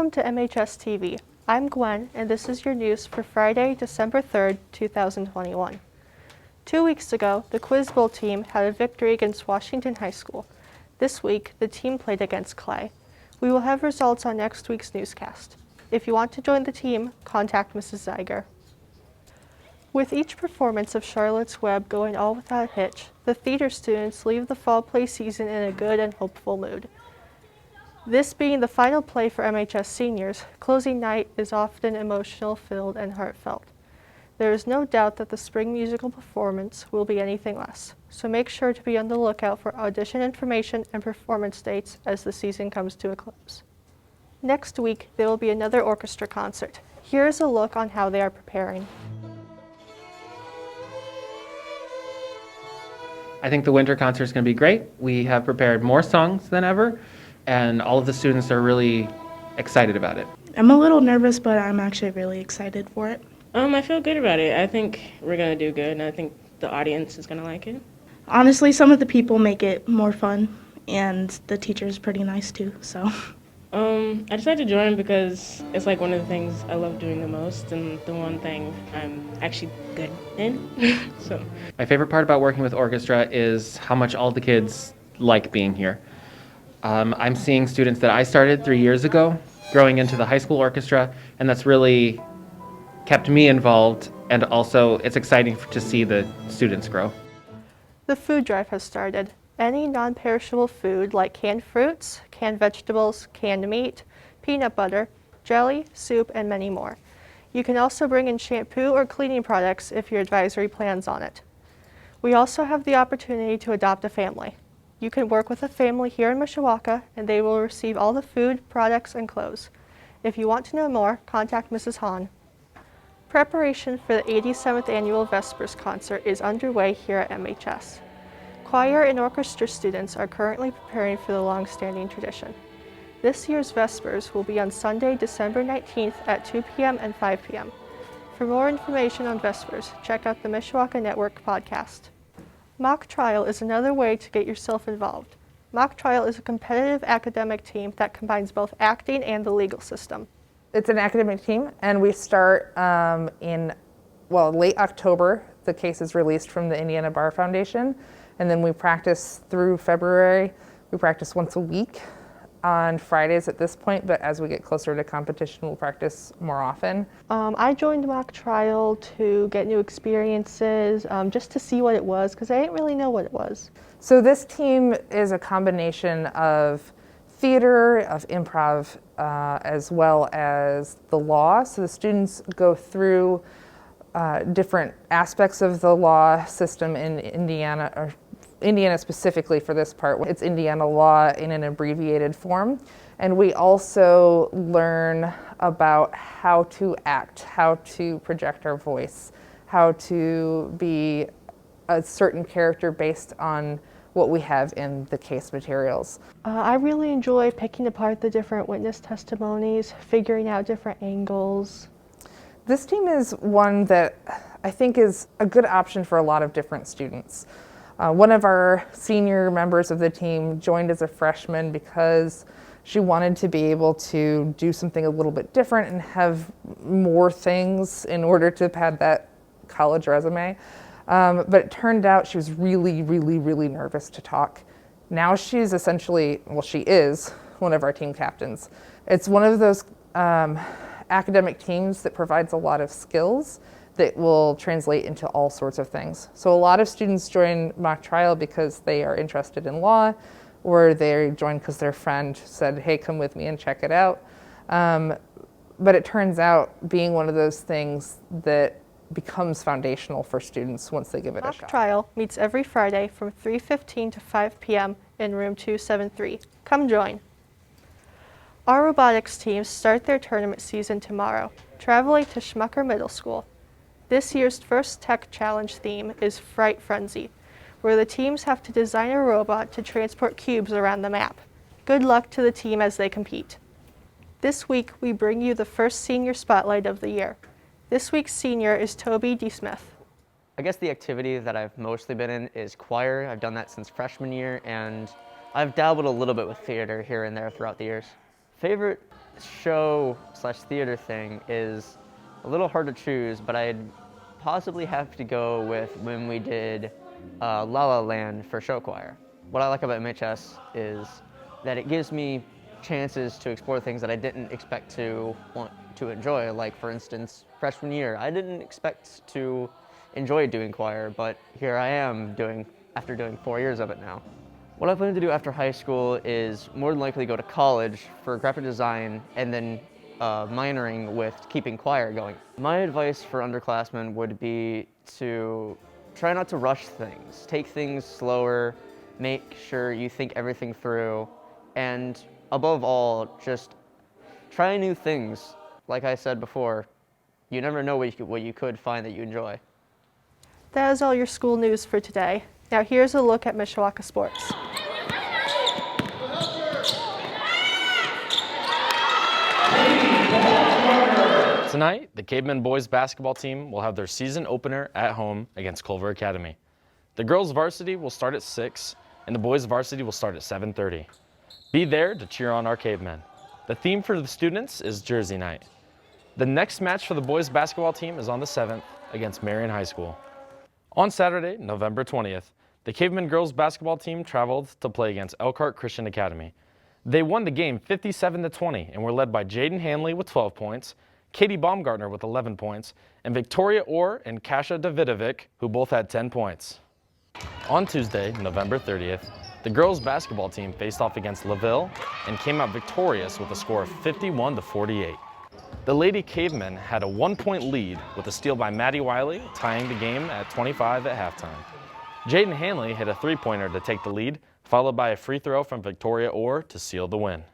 Welcome to MHStv. I'm Gwen, and this is your news for Friday, December 3rd, 2021. 2 weeks ago, the Quiz Bowl team had a victory against Washington High School. This week, the team played against Clay. We will have results on next week's newscast. If you want to join the team, contact Mrs. Zeiger. With each performance of Charlotte's Web going all without a hitch, the theater students leave the fall play season in a good and hopeful mood. This being the final play for MHS seniors, closing night is often emotional, filled, and heartfelt. There is no doubt that the spring musical performance will be anything less, so make sure to be on the lookout for audition information and performance dates as the season comes to a close. Next week, there will be another orchestra concert. Here is a look on how they are preparing. I think the winter concert is going to be great. We have prepared more songs than ever, and all of the students are really excited about it. I'm a little nervous, but I'm actually really excited for it. I feel good about it. I think we're going to do good, and I think the audience is going to like it. Honestly, some of the people make it more fun, and the teacher is pretty nice too, so. I decided to join because it's like one of the things I love doing the most and the one thing I'm actually good in. So. My favorite part about working with orchestra is how much all the kids like being here. I'm seeing students that I started 3 years ago growing into the high school orchestra, and that's really kept me involved, and also it's exciting to see the students grow. The food drive has started. Any non-perishable food like canned fruits, canned vegetables, canned meat, peanut butter, jelly, soup, and many more. You can also bring in shampoo or cleaning products if your advisory plans on it. We also have the opportunity to adopt a family. You can work with a family here in Mishawaka, and they will receive all the food, products, and clothes. If you want to know more, contact Mrs. Hahn. Preparation for the 87th Annual Vespers Concert is underway here at MHS. Choir and orchestra students are currently preparing for the long-standing tradition. This year's Vespers will be on Sunday, December 19th at 2 p.m. and 5 p.m. For more information on Vespers, check out the Mishawaka Network podcast. Mock Trial is another way to get yourself involved. Mock Trial is a competitive academic team that combines both acting and the legal system. It's an academic team, and we start in late October. The case is released from the Indiana Bar Foundation, and then we practice through February. We practice once a week on Fridays at this point, but as we get closer to competition, we'll practice more often. I joined Mock Trial to get new experiences, just to see what it was, because I didn't really know what it was. So this team is a combination of theater, of improv, as well as the law. So the students go through different aspects of the law system in Indiana, or Indiana specifically for this part. It's Indiana law in an abbreviated form. And we also learn about how to act, how to project our voice, how to be a certain character based on what we have in the case materials. I really enjoy picking apart the different witness testimonies, figuring out different angles. This team is one that I think is a good option for a lot of different students. One of our senior members of the team joined as a freshman because she wanted to be able to do something a little bit different and have more things in order to pad that college resume. But it turned out she was really, really, really nervous to talk. Now she's essentially, she is one of our team captains. It's one of those academic teams that provides a lot of skills that will translate into all sorts of things. So a lot of students join Mock Trial because they are interested in law, or they join because their friend said, hey, come with me and check it out. But it turns out being one of those things that becomes foundational for students once they give it a shot. Mock Trial meets every Friday from 3:15 to 5 p.m. in room 273. Come join. Our robotics teams start their tournament season tomorrow, traveling to Schmucker Middle School. This year's first tech challenge theme is Fright Frenzy, where the teams have to design a robot to transport cubes around the map. Good luck to the team as they compete. This week, we bring you the first senior spotlight of the year. This week's senior is Toby D. Smith. I guess the activity that I've mostly been in is choir. I've done that since freshman year, and I've dabbled a little bit with theater here and there throughout the years. Favorite show slash theater thing is a little hard to choose, but I'd possibly have to go with when we did La La Land for show choir. What I like about MHS is that it gives me chances to explore things that I didn't expect to want to enjoy. Like, for instance, freshman year, I didn't expect to enjoy doing choir, but here I am after doing 4 years of it now. What I plan to do after high school is more than likely go to college for graphic design and then minoring with keeping choir going. My advice for underclassmen would be to try not to rush things. Take things slower, make sure you think everything through, and above all, just try new things. Like I said before, you never know what you could find that you enjoy. That is all your school news for today. Now here's a look at Mishawaka sports. Tonight, the Cavemen boys basketball team will have their season opener at home against Culver Academy. The girls varsity will start at 6, and the boys varsity will start at 7:30. Be there to cheer on our Cavemen. The theme for the students is Jersey Night. The next match for the boys basketball team is on the 7th against Marion High School. On Saturday, November 20th, the Cavemen girls basketball team traveled to play against Elkhart Christian Academy. They won the game 57-20 and were led by Jaden Hanley with 12 points, Katie Baumgartner with 11 points, and Victoria Orr and Kasia Davidovic, who both had 10 points. On Tuesday, November 30th, the girls basketball team faced off against LaVille and came out victorious with a score of 51-48. The Lady Cavemen had a 1-point lead with a steal by Maddie Wiley, tying the game at 25 at halftime. Jaden Hanley hit a 3-pointer to take the lead, followed by a free throw from Victoria Orr to seal the win.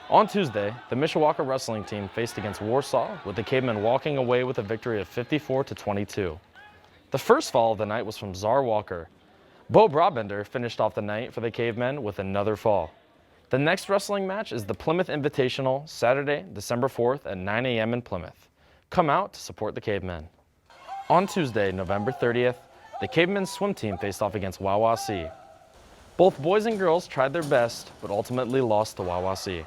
On Tuesday, the Mishawaka wrestling team faced against Warsaw, with the Cavemen walking away with a victory of 54-22. The first fall of the night was from Czar Walker. Bo Brabender finished off the night for the Cavemen with another fall. The next wrestling match is the Plymouth Invitational, Saturday, December 4th at 9 a.m. in Plymouth. Come out to support the Cavemen. On Tuesday, November 30th, the Cavemen swim team faced off against Wawasee. Both boys and girls tried their best, but ultimately lost to Wawasee.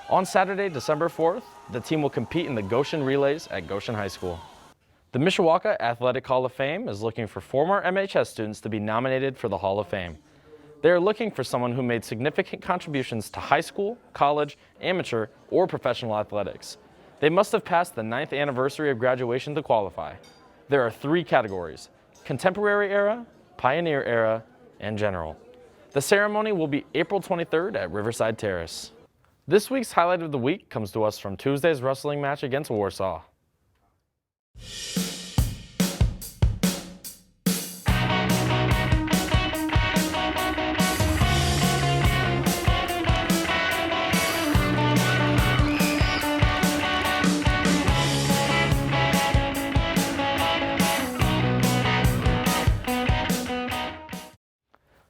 On Saturday, December 4th, the team will compete in the Goshen Relays at Goshen High School. The Mishawaka Athletic Hall of Fame is looking for 4 more MHS students to be nominated for the Hall of Fame. They are looking for someone who made significant contributions to high school, college, amateur, or professional athletics. They must have passed the 9th anniversary of graduation to qualify. There are 3 categories: Contemporary Era, Pioneer Era, and General. The ceremony will be April 23rd at Riverside Terrace. This week's highlight of the week comes to us from Tuesday's wrestling match against Warsaw.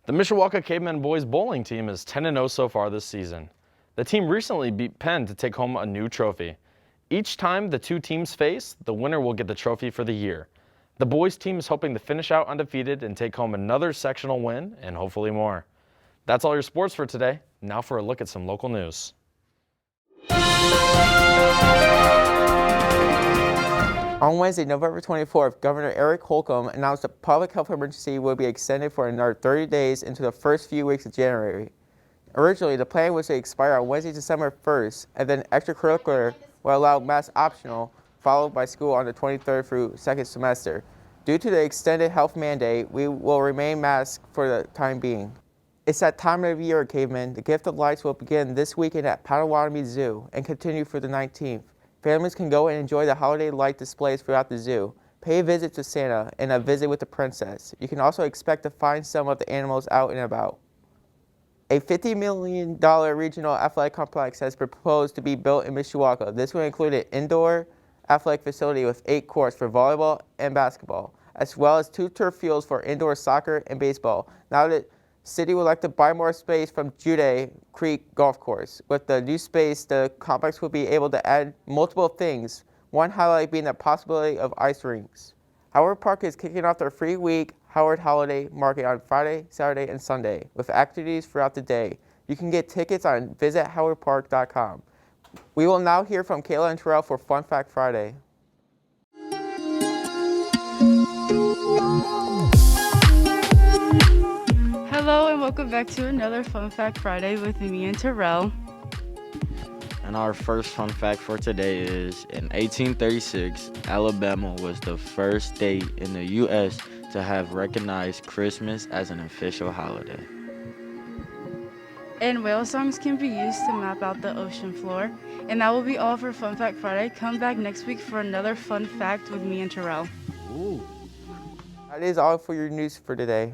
The Mishawaka Cavemen boys bowling team is 10-0 so far this season. The team recently beat Penn to take home a new trophy. Each time the 2 teams face, the winner will get the trophy for the year. The boys team is hoping to finish out undefeated and take home another sectional win and hopefully more. That's all your sports for today. Now for a look at some local news. On Wednesday, November 24th, Governor Eric Holcomb announced the public health emergency will be extended for another 30 days into the first few weeks of January. Originally, the plan was to expire on Wednesday, December 1st, and then extracurricular will allow mask optional, followed by school on the 23rd through 2nd semester. Due to the extended health mandate, we will remain masked for the time being. It's that time of year, Cavemen. The Gift of Lights will begin this weekend at Potawatomi Zoo and continue for the 19th. Families can go and enjoy the holiday light displays throughout the zoo, pay a visit to Santa, and a visit with the princess. You can also expect to find some of the animals out and about. A $50 million regional athletic complex has been proposed to be built in Mishawaka. This will include an indoor athletic facility with 8 courts for volleyball and basketball, as well as 2 turf fields for indoor soccer and baseball. Now the city would like to buy more space from Jude Creek Golf Course. With the new space, the complex will be able to add multiple things, one highlight being the possibility of ice rinks. Howard Park is kicking off their free week Howard Holiday Market on Friday, Saturday, and Sunday, with activities throughout the day. You can get tickets on visithowardpark.com. We will now hear from Kayla and Terrell for Fun Fact Friday. Hello and welcome back to another Fun Fact Friday with me and Terrell. And our first fun fact for today is, in 1836, Alabama was the first state in the U.S. to have recognized Christmas as an official holiday. And whale songs can be used to map out the ocean floor. And that will be all for Fun Fact Friday. Come back next week for another fun fact with me and Terrell. That is all for your news for today.